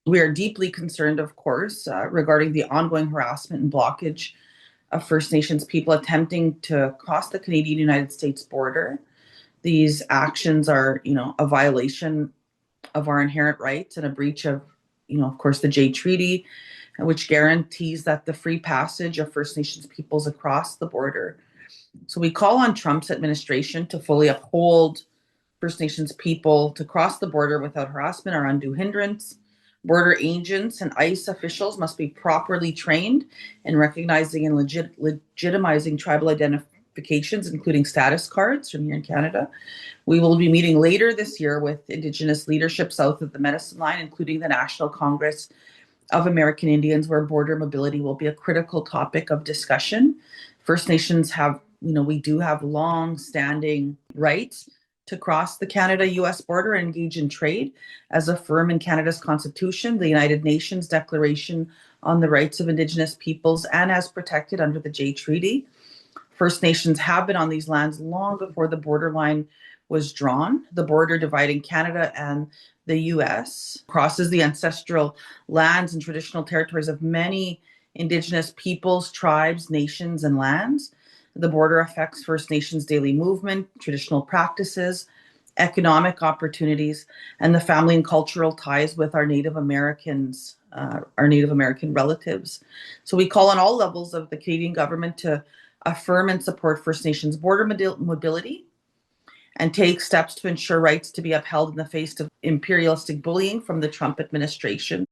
We are deeply concerned, of course, regarding the ongoing harassment and blockage of First Nations people attempting to cross the Canadian-United States border. These actions are, a violation of our inherent rights and a breach of, of course, the Jay Treaty, which guarantees that the free passage of First Nations peoples across the border. So we call on Trump's administration to fully uphold First Nations people to cross the border without harassment or undue hindrance. Border agents and ICE officials must be properly trained in recognizing and legitimizing tribal identifications, including status cards from here in Canada. We will be meeting later this year with Indigenous leadership south of the Medicine Line, including the National Congress of American Indians, where border mobility will be a critical topic of discussion. First Nations have, we do have long-standing rights to cross the Canada-US border and engage in trade as affirmed in Canada's Constitution, the United Nations Declaration on the Rights of Indigenous Peoples, and as protected under the Jay Treaty. First Nations have been on these lands long before the borderline was drawn. The border dividing Canada and the US crosses the ancestral lands and traditional territories of many Indigenous peoples, tribes, nations, and lands. The border affects First Nations daily movement, traditional practices, economic opportunities, and the family and cultural ties with our Native Americans, our Native American relatives. So we call on all levels of the Canadian government to affirm and support First Nations border mobility and take steps to ensure rights to be upheld in the face of imperialistic bullying from the Trump administration.